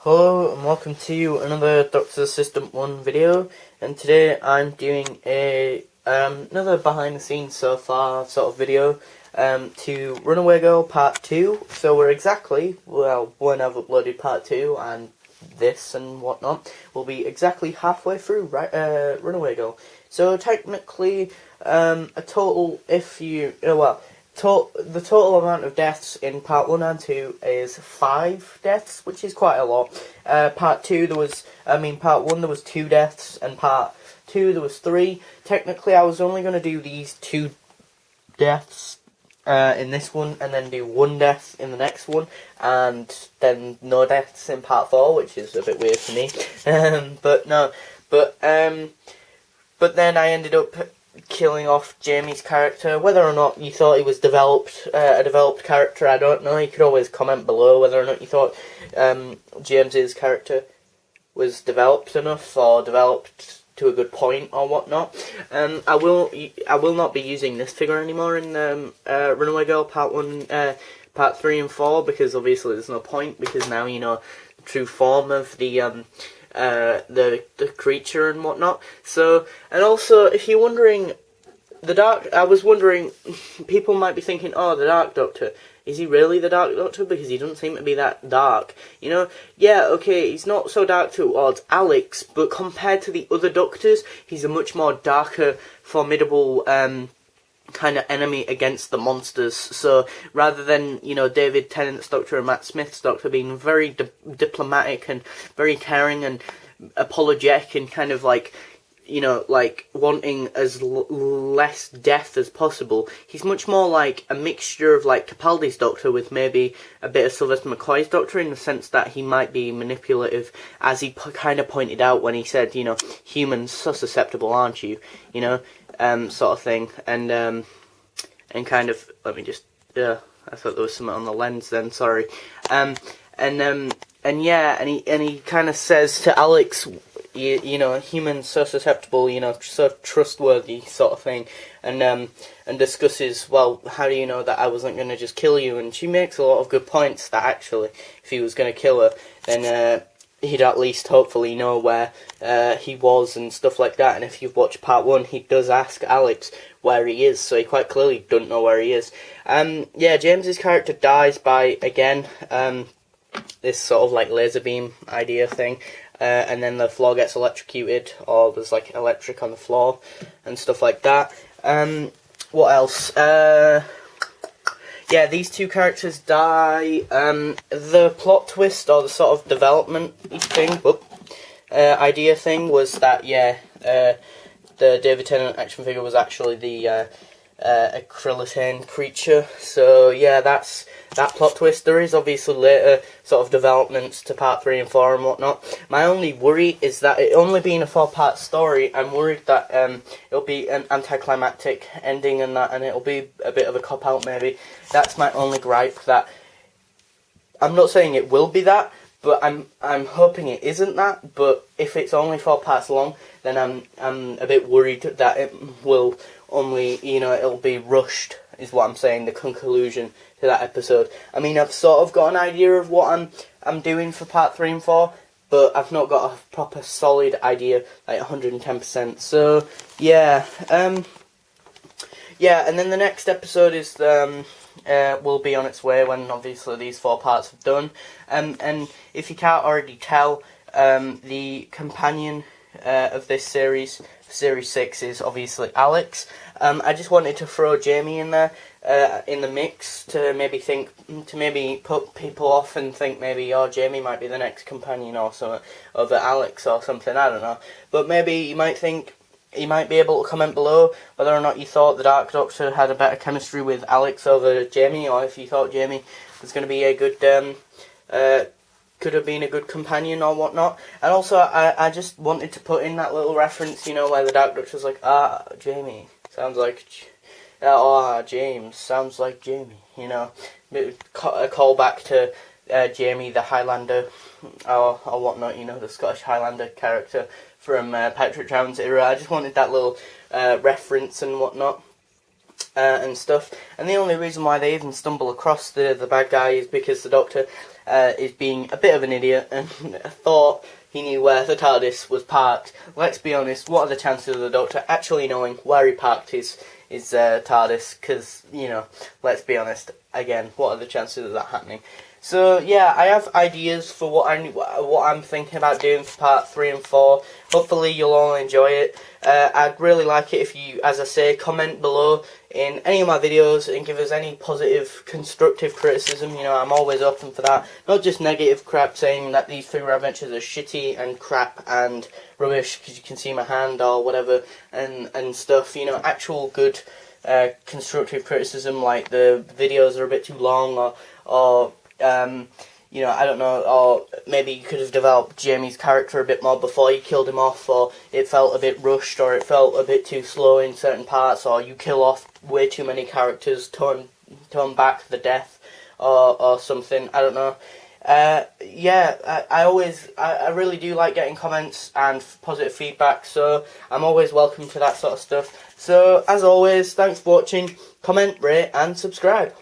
Hello and welcome to another Doctor's Assistant 1 video, and today I'm doing another behind the scenes so far sort of video to Runaway Girl Part 2. So we're exactly, well, when I've uploaded Part 2 and this and whatnot, we'll be exactly halfway through Runaway Girl. So technically a total, the total amount of deaths in Part 1 and 2 is 5 deaths, which is quite a lot. Part 1 there was 2 deaths, and Part 2 there was 3. Technically I was only going to do these 2 deaths in this one, and then do 1 death in the next one, and then no deaths in Part 4, which is a bit weird for me. But then I ended up killing off Jamie's character. Whether or not you thought he was a developed character, I don't know. You could always comment below whether or not you thought James's character was developed enough, or developed to a good point, or whatnot. I will not be using this figure anymore in Runaway Girl Part 1, Part 3 and 4, because obviously there's no point, because now you know the true form of the creature and whatnot. So, and also, if you're wondering, I was wondering, people might be thinking, oh, the Dark Doctor, is he really the Dark Doctor? Because he doesn't seem to be that dark, you know? Yeah, okay, he's not so dark towards Alex, but compared to the other Doctors, he's a much more darker, formidable, kind of enemy against the monsters. So rather than, you know, David Tennant's Doctor and Matt Smith's Doctor being very diplomatic and very caring and apologetic and kind of like, you know, like wanting as less death as possible, he's much more like a mixture of like Capaldi's Doctor with maybe a bit of Sylvester McCoy's Doctor, in the sense that he might be manipulative, as he kind of pointed out when he said, you know, humans so susceptible, aren't you? You know, sort of thing, and kind of, let me just, I thought there was something on the lens then, sorry, and yeah, and he kind of says to Alex, you know, humans so susceptible, you know, so trustworthy, sort of thing, and discusses, well, how do you know that I wasn't going to just kill you? And she makes a lot of good points that actually, if he was going to kill her, then he'd at least hopefully know where he was and stuff like that. And if you've watched Part 1, he does ask Alex where he is, so he quite clearly doesn't know where he is. Yeah, James's character dies by, again, this sort of like laser beam idea thing, and then the floor gets electrocuted, or there's like electric on the floor and stuff like that. What else? Yeah, these 2 characters die. The plot twist, or the sort of development thing, idea thing, was that, yeah, the David Tennant action figure was actually the acrylitane creature. So, yeah, that's that plot twist. There is obviously later sort of developments to Part 3 and 4 and whatnot. My only worry is that it only being a 4-part story, I'm worried that it'll be an anticlimactic ending and that, and it'll be a bit of a cop-out maybe. That's my only gripe. That I'm not saying it will be that, but I'm hoping it isn't that. But if it's only 4 parts long, then I'm a bit worried that it will only, you know, it'll be rushed, is what I'm saying, the conclusion to that episode. I mean, I've sort of got an idea of what I'm doing for Part 3 and 4, but I've not got a proper solid idea, like 110%. So, yeah, yeah, and then the next episode is will be on its way when obviously these 4 parts are done. And if you can't already tell, the companion of this series, Series 6, is obviously Alex. I just wanted to throw Jamie in there, in the mix, to maybe put people off and think maybe, oh, Jamie might be the next companion or something, over Alex or something, I don't know. But maybe you might think, you might be able to comment below whether or not you thought the Dark Doctor had a better chemistry with Alex over Jamie, or if you thought Jamie was going to be a good, could have been a good companion or whatnot. And also, I just wanted to put in that little reference, you know, where the Dark Doctor's like, Jamie sounds like, James sounds like Jamie, you know, a callback to Jamie the Highlander, or whatnot, you know, the Scottish Highlander character from Patrick Troughton's era. I just wanted that little reference and whatnot. And stuff, and the only reason why they even stumble across the bad guy is because the Doctor is being a bit of an idiot and thought he knew where the TARDIS was parked. Let's be honest, what are the chances of the Doctor actually knowing where he parked his TARDIS? Because, you know, let's be honest, again, what are the chances of that happening? So yeah, I have ideas for what I'm thinking about doing for part 3 and 4. Hopefully you'll all enjoy it. I'd really like it if you, as I say, comment below in any of my videos and give us any positive, constructive criticism. You know, I'm always open for that. Not just negative crap saying that these 3 adventures are shitty and crap and rubbish because you can see my hand or whatever and stuff. You know, actual good constructive criticism, like the videos are a bit too long or you know, I don't know, or maybe you could have developed Jamie's character a bit more before you killed him off, or it felt a bit rushed, or it felt a bit too slow in certain parts, or you kill off way too many characters, tone back the death, or something, I don't know. Yeah, I really do like getting comments and positive feedback, so I'm always welcome for that sort of stuff. So, as always, thanks for watching, comment, rate, and subscribe.